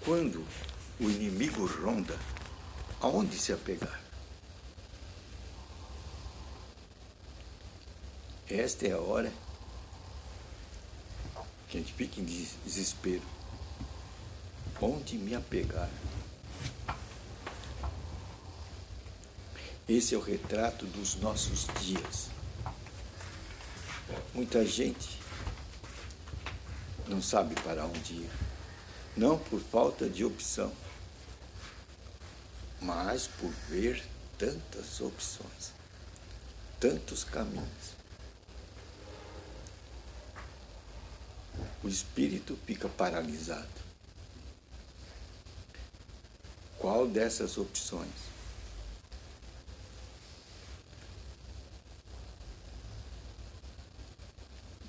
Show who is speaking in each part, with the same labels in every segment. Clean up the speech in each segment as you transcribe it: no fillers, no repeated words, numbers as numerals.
Speaker 1: Quando o inimigo ronda, aonde se apegar? Esta é a hora que a gente fica em desespero. Onde me apegar? Esse é o retrato dos nossos dias. Muita gente não sabe para onde ir. Não por falta de opção, mas por ver tantas opções, tantos caminhos. O espírito fica paralisado. Qual dessas opções?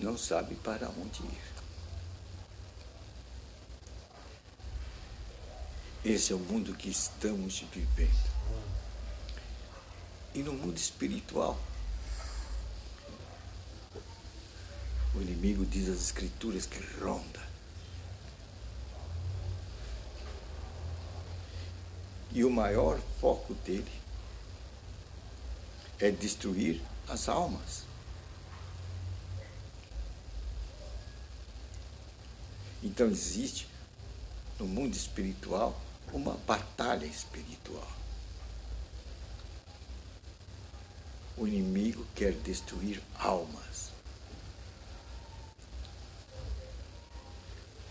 Speaker 1: Não sabe para onde ir. Esse é o mundo que estamos vivendo. E no mundo espiritual, o inimigo diz as Escrituras que ronda. E o maior foco dele é destruir as almas. Então existe no mundo espiritual uma batalha espiritual. O inimigo quer destruir almas.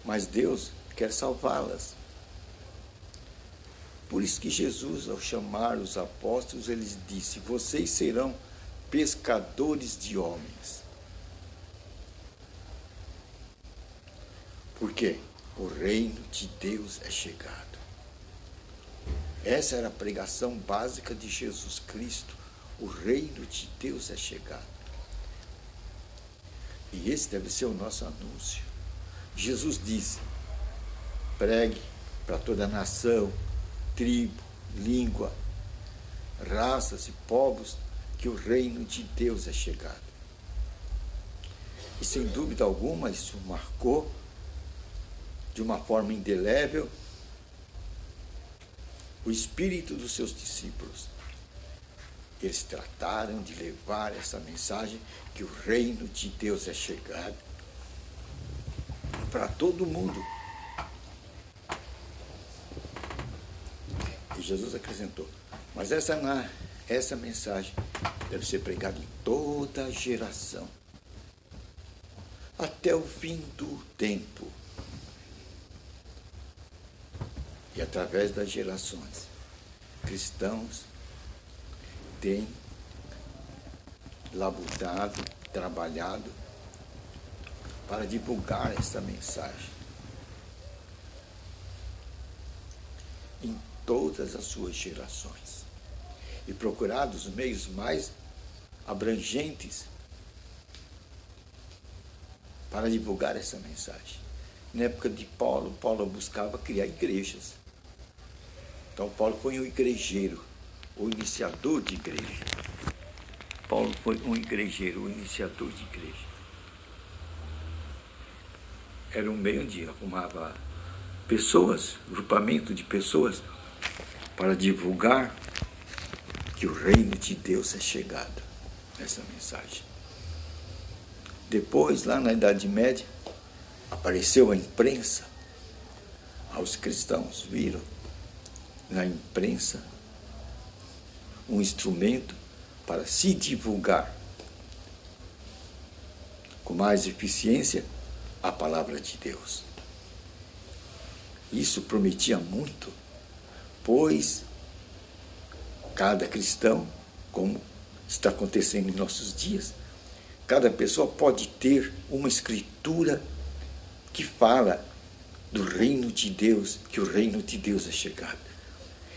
Speaker 1: Mas Deus quer salvá-las. Por isso que Jesus, ao chamar os apóstolos, ele disse: vocês serão pescadores de homens. Por quê? O reino de Deus é chegado. Essa era a pregação básica de Jesus Cristo. O reino de Deus é chegado. E esse deve ser o nosso anúncio. Jesus disse: pregue para toda a nação, tribo, língua, raças e povos, que o reino de Deus é chegado. E sem dúvida alguma isso marcou de uma forma indelével o espírito dos seus discípulos. Eles trataram de levar essa mensagem que o reino de Deus é chegado para todo mundo. E Jesus acrescentou: mas essa mensagem deve ser pregada em toda a geração, até o fim do tempo. E através das gerações, cristãos têm labutado, trabalhado para divulgar essa mensagem em todas as suas gerações e procurado os meios mais abrangentes para divulgar essa mensagem. Na época de Paulo buscava criar igrejas. Então Paulo foi um igrejeiro, o iniciador de igreja. Paulo foi um igrejeiro, o iniciador de igreja. Era um meio onde arrumava pessoas, grupamento de pessoas, para divulgar que o reino de Deus é chegado. Essa mensagem. Depois, lá na Idade Média, apareceu a imprensa. Os cristãos viram na imprensa um instrumento para se divulgar com mais eficiência a palavra de Deus. Isso prometia muito, pois cada cristão, como está acontecendo em nossos dias, cada pessoa pode ter uma escritura que fala do reino de Deus, que o reino de Deus é chegado.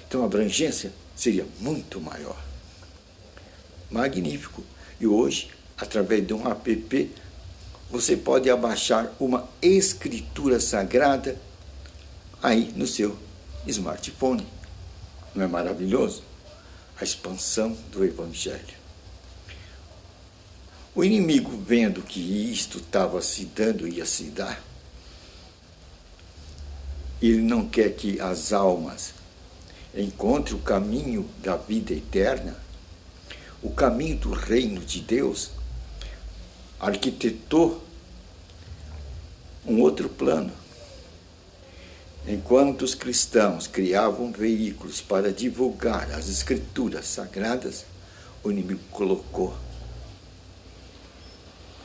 Speaker 1: Então a abrangência seria muito maior. Magnífico. E hoje, através de um app, você pode abaixar uma escritura sagrada aí no seu smartphone. Não é maravilhoso? A expansão do Evangelho. O inimigo, vendo que isto estava se dando e ia se dar, Ele não quer que as almas encontrem o caminho da vida eterna, o caminho do reino de Deus. Arquitetou um outro plano. Enquanto os cristãos criavam veículos para divulgar as escrituras sagradas, o inimigo colocou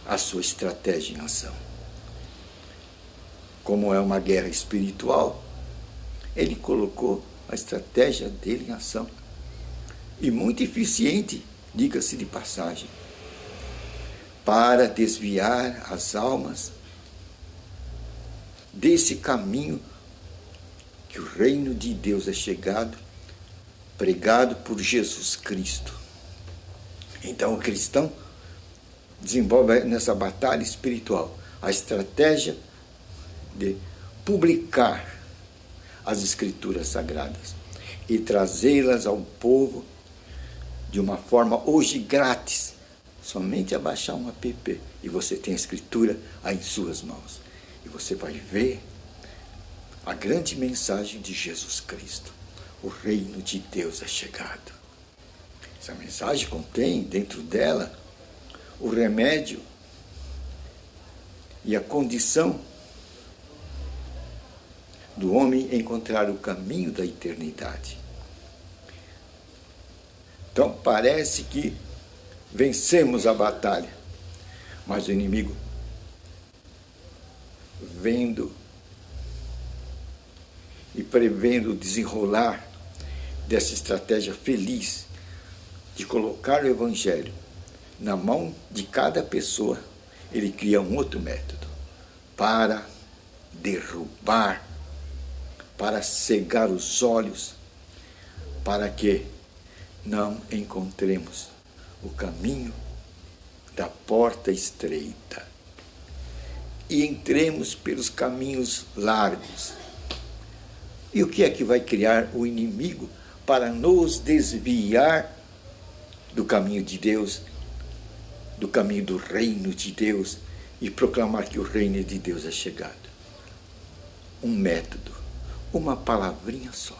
Speaker 1: a sua estratégia em ação. Como é uma guerra espiritual, ele colocou a estratégia dele em ação. E muito eficiente, diga-se de passagem, para desviar as almas desse caminho que o reino de Deus é chegado, pregado por Jesus Cristo. Então o cristão desenvolve nessa batalha espiritual a estratégia de publicar as escrituras sagradas e trazê-las ao povo de uma forma hoje grátis. Somente abaixar um app e você tem a escritura aí em suas mãos. E você vai ver a grande mensagem de Jesus Cristo. O reino de Deus é chegado. Essa mensagem contém dentro dela o remédio e a condição do homem encontrar o caminho da eternidade. Então parece que vencemos a batalha, mas o inimigo, vendo e prevendo o desenrolar dessa estratégia feliz de colocar o Evangelho na mão de cada pessoa, ele cria um outro método para derrubar, para cegar os olhos, para que não encontremos o caminho da porta estreita e entremos pelos caminhos largos. E o que é que vai criar o inimigo para nos desviar do caminho de Deus, do caminho do reino de Deus e proclamar que o reino de Deus é chegado? Um método, uma palavrinha só.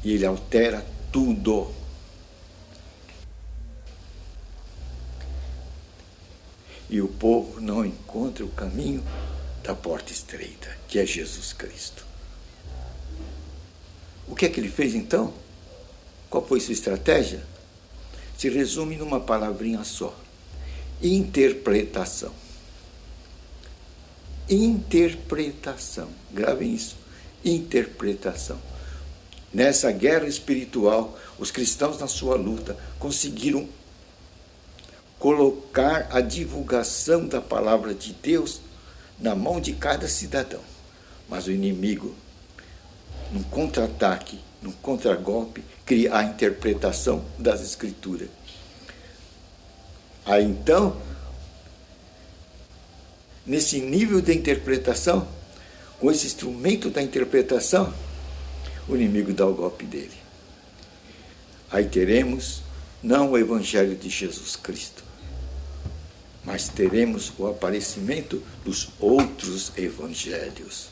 Speaker 1: E ele altera tudo. E o povo não encontra o caminho da porta estreita, que é Jesus Cristo. O que é que ele fez então? Qual foi sua estratégia? Se resume numa palavrinha só: interpretação. Interpretação. Gravem isso. Interpretação. Nessa guerra espiritual, os cristãos na sua luta conseguiram colocar a divulgação da palavra de Deus na mão de cada cidadão. Mas o inimigo, num contra-ataque, num contra-golpe, cria a interpretação das Escrituras. Aí então, nesse nível de interpretação, com esse instrumento da interpretação, o inimigo dá o golpe dele. Aí teremos não o Evangelho de Jesus Cristo, mas teremos o aparecimento dos outros evangelhos.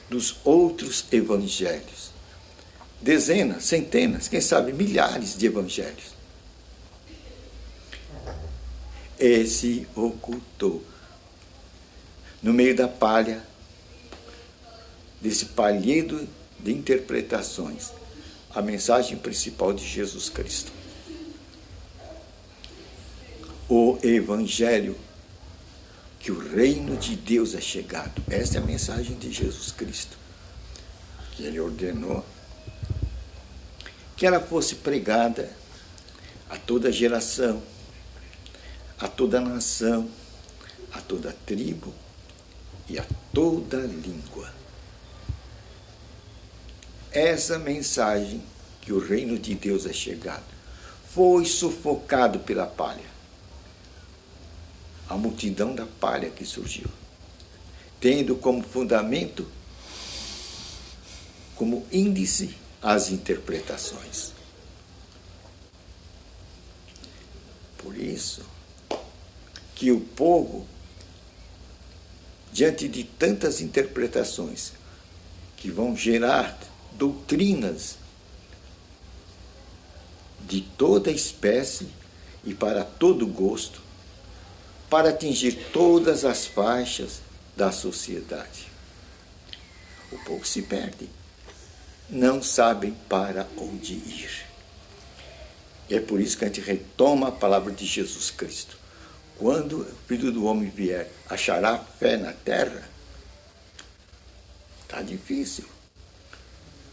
Speaker 1: Dos outros evangelhos. Dezenas, centenas, quem sabe milhares de evangelhos. Esse ocultou no meio da palha, desse palhedo de interpretações, a mensagem principal de Jesus Cristo. O Evangelho, que o reino de Deus é chegado. Essa é a mensagem de Jesus Cristo, que ele ordenou que ela fosse pregada a toda geração, a toda nação, a toda tribo e a toda língua. Essa mensagem, que o reino de Deus é chegado, foi sufocado pela palha. A multidão da palha que surgiu, tendo como fundamento, como índice, as interpretações. Por isso que o povo, diante de tantas interpretações, que vão gerar doutrinas de toda espécie e para todo gosto, para atingir todas as faixas da sociedade. O povo se perde, não sabem para onde ir. E é por isso que a gente retoma a palavra de Jesus Cristo. Quando o Filho do Homem vier, achará fé na terra? Está difícil,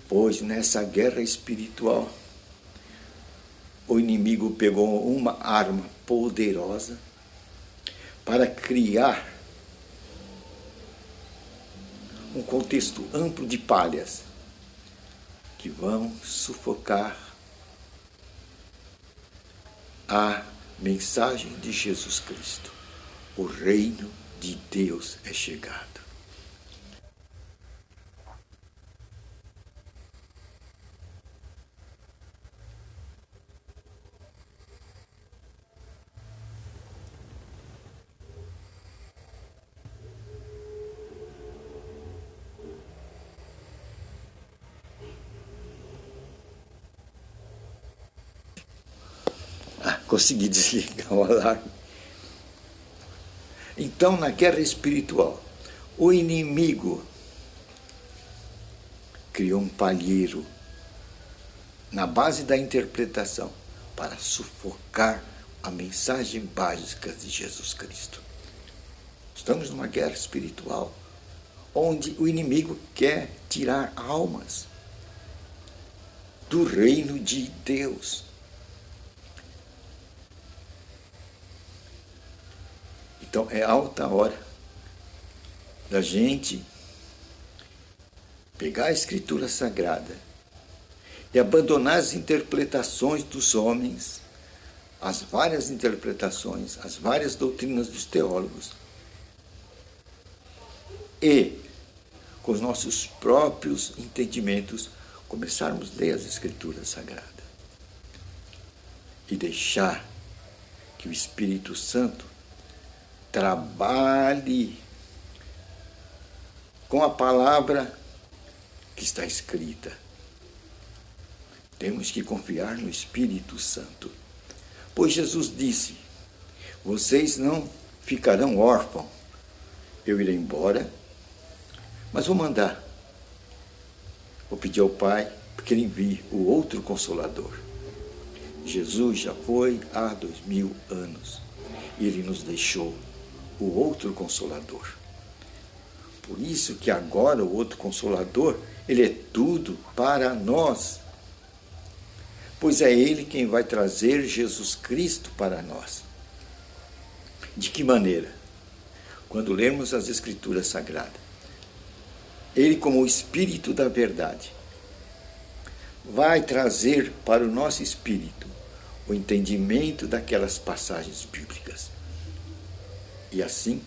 Speaker 1: pois nessa guerra espiritual, o inimigo pegou uma arma poderosa para criar um contexto amplo de palhas que vão sufocar a mensagem de Jesus Cristo. O reino de Deus é chegado. Consegui desligar o alarme. Então, na guerra espiritual, o inimigo criou um palheiro na base da interpretação para sufocar a mensagem básica de Jesus Cristo. Estamos numa guerra espiritual onde o inimigo quer tirar almas do reino de Deus. Então é alta hora da gente pegar a Escritura Sagrada e abandonar as interpretações dos homens, as várias interpretações, as várias doutrinas dos teólogos, e, com os nossos próprios entendimentos, começarmos a ler as Escrituras Sagradas e deixar que o Espírito Santo trabalhe com a palavra que está escrita. Temos que confiar no Espírito Santo. Pois Jesus disse: vocês não ficarão órfãos. Eu irei embora, mas vou mandar. Vou pedir ao Pai que Ele envie o outro Consolador. Jesus já foi há 2000 anos e Ele nos deixou o outro Consolador. Por isso que agora o outro Consolador, ele é tudo para nós. Pois é Ele quem vai trazer Jesus Cristo para nós. De que maneira? Quando lermos as Escrituras Sagradas, Ele, como o Espírito da verdade, vai trazer para o nosso espírito o entendimento daquelas passagens bíblicas. E assim,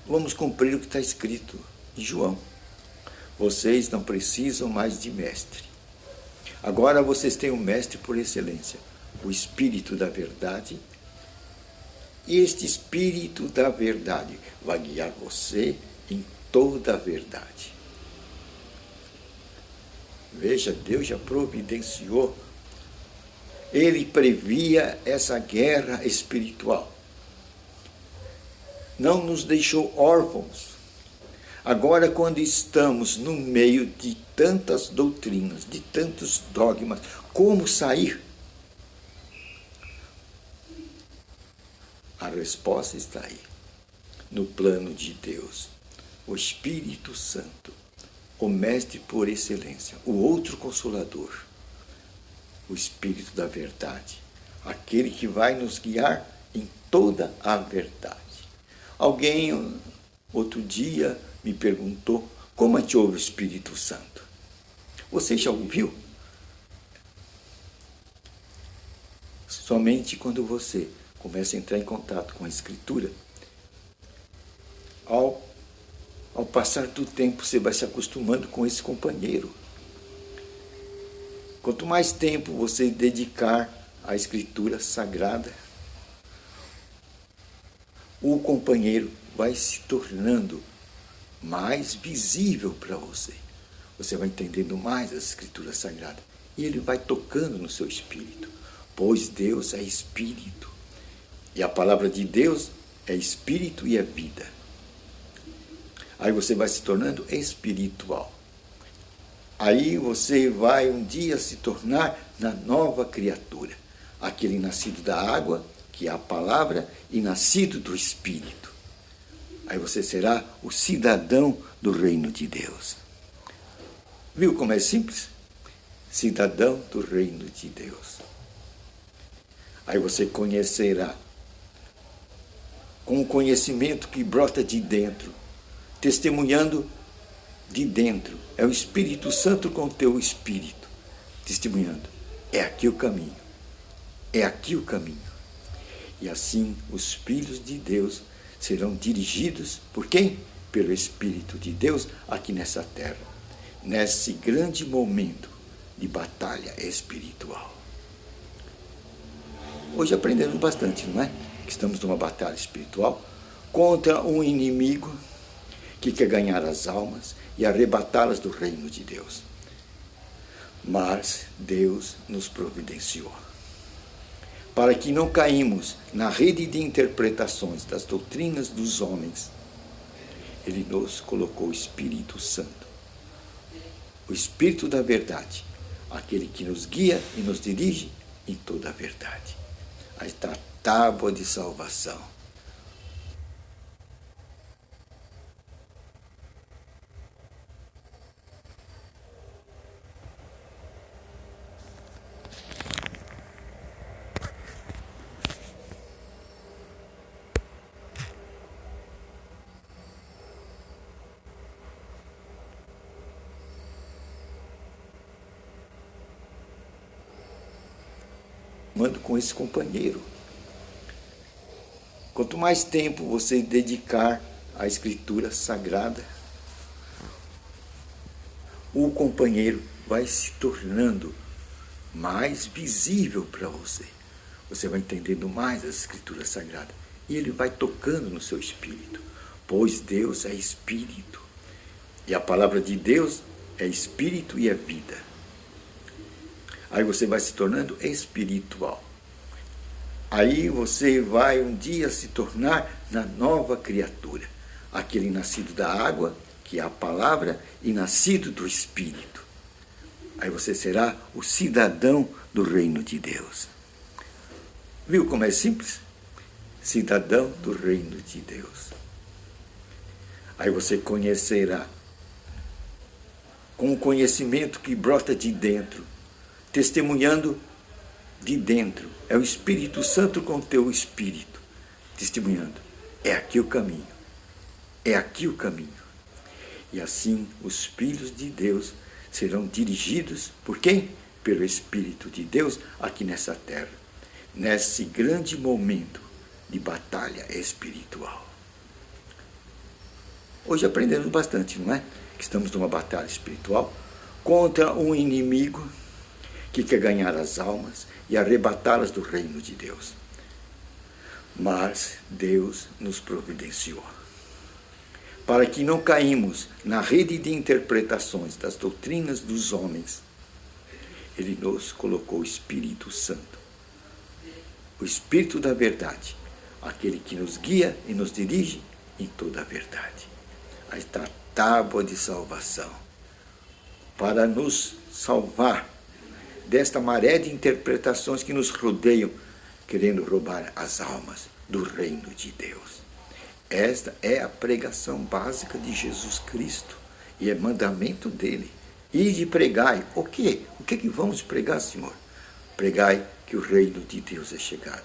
Speaker 1: vamos cumprir o que está escrito em João. Vocês não precisam mais de mestre. Agora vocês têm um mestre por excelência, o Espírito da verdade. E este Espírito da verdade vai guiar você em toda a verdade. Veja, Deus já providenciou. Ele previa essa guerra espiritual. Não nos deixou órfãos. Agora, quando estamos no meio de tantas doutrinas, de tantos dogmas, como sair? A resposta está aí, no plano de Deus. O Espírito Santo, o Mestre por excelência, o outro Consolador, o Espírito da verdade, aquele que vai nos guiar em toda a verdade. Alguém, outro dia, me perguntou como é que ouve o Espírito Santo. Você já ouviu? Somente quando você começa a entrar em contato com a Escritura, ao passar do tempo, você vai se acostumando com esse companheiro. Quanto mais tempo você dedicar à Escritura Sagrada, o companheiro vai se tornando mais visível para você. você vai entendendo mais as Escrituras Sagradas. E ele vai tocando no seu espírito. Pois Deus é espírito. E a palavra de Deus é espírito e é vida. Aí você vai se tornando espiritual. Aí você vai um dia se tornar na nova criatura. Aquele nascido da água, que é a palavra, e nascido do espírito. Aí você será o cidadão do reino de Deus. Viu como é simples? Cidadão do reino de Deus. Aí você conhecerá, com o conhecimento que brota de dentro, testemunhando de dentro. É o Espírito Santo com o teu espírito, testemunhando. É aqui o caminho. É aqui o caminho. E assim os filhos de Deus serão dirigidos por quem? Pelo Espírito de Deus aqui nessa terra, nesse grande momento de batalha espiritual. Hoje aprendemos bastante, não é? Que estamos numa batalha espiritual contra um inimigo que quer ganhar as almas e arrebatá-las do reino de Deus. Mas Deus nos providenciou para que não caímos na rede de interpretações das doutrinas dos homens. Ele nos colocou o Espírito Santo, o Espírito da verdade, aquele que nos guia e nos dirige em toda a verdade. Aí está a tábua de salvação. Mando com esse companheiro. Quanto mais tempo você dedicar à Escritura Sagrada, o companheiro vai se tornando mais visível para você. Você vai entendendo mais as Escrituras Sagradas. E ele vai tocando no seu espírito. Pois Deus é espírito. E a palavra de Deus é espírito e é vida. Aí você vai se tornando espiritual. Aí você vai um dia se tornar na nova criatura. Aquele nascido da água, que é a palavra, e nascido do espírito. Aí você será o cidadão do reino de Deus. Viu como é simples? Cidadão do reino de Deus. Aí você conhecerá, com o conhecimento que brota de dentro, testemunhando de dentro. É o Espírito Santo com o teu espírito, testemunhando. É aqui o caminho. É aqui o caminho. E assim os filhos de Deus serão dirigidos por quem? Pelo Espírito de Deus aqui nessa terra, nesse grande momento de batalha espiritual. Hoje aprendemos bastante, não é? Que estamos numa batalha espiritual contra um inimigo que quer ganhar as almas e arrebatá-las do reino de Deus. Mas Deus nos providenciou para que não caímos na rede de interpretações das doutrinas dos homens. Ele nos colocou o Espírito Santo, o Espírito da verdade, aquele que nos guia e nos dirige em toda a verdade. Aí está a tábua de salvação, para nos salvar desta maré de interpretações que nos rodeiam, querendo roubar as almas do reino de Deus. Esta é a pregação básica de Jesus Cristo e é mandamento dele. Ide e pregai. O quê? O que vamos pregar, Senhor? Pregai que o reino de Deus é chegado.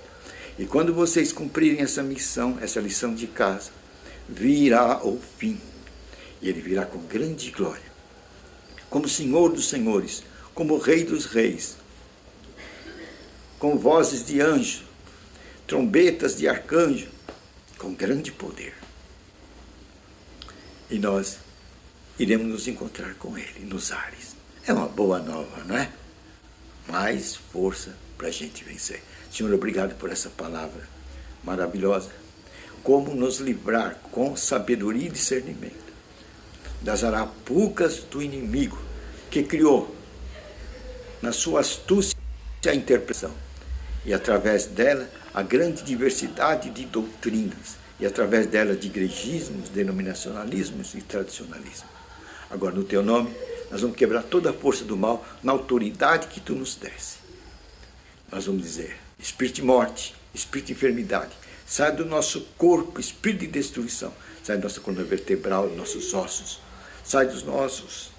Speaker 1: E quando vocês cumprirem essa missão, essa lição de casa, virá o fim. E ele virá com grande glória, como Senhor dos senhores, como Rei dos reis, com vozes de anjo, trombetas de arcanjo, com grande poder. E nós iremos nos encontrar com ele nos ares. É uma boa nova, não é? Mais força para a gente vencer. Senhor, obrigado por essa palavra maravilhosa. Como nos livrar com sabedoria e discernimento das arapucas do inimigo, que criou, na sua astúcia, a interpretação, e através dela a grande diversidade de doutrinas, e através dela de igrejismos, denominacionalismos e tradicionalismo. Agora, no teu nome, nós vamos quebrar toda a força do mal na autoridade que tu nos desse. Nós vamos dizer: espírito de morte, espírito de enfermidade, sai do nosso corpo, espírito de destruição, sai da nossa coluna vertebral, dos nossos ossos, sai dos nossos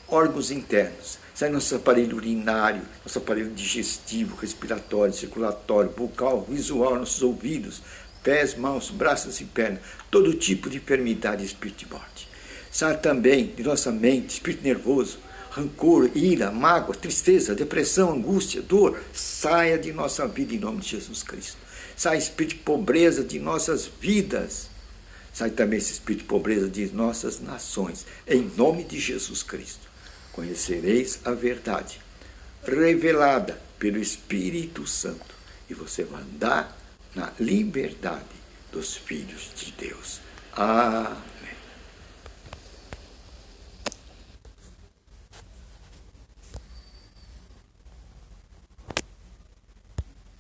Speaker 1: órgãos internos, sai do nosso aparelho urinário, nosso aparelho digestivo, respiratório, circulatório, bucal, visual, nossos ouvidos, pés, mãos, braços e pernas, todo tipo de enfermidade e espírito de morte. Sai também de nossa mente, espírito nervoso, rancor, ira, mágoa, tristeza, depressão, angústia, dor, saia de nossa vida em nome de Jesus Cristo. Sai espírito de pobreza de nossas vidas. Sai também esse espírito de pobreza de nossas nações, em nome de Jesus Cristo. Conhecereis a verdade, revelada pelo Espírito Santo, e você vai andar na liberdade dos filhos de Deus. Amém.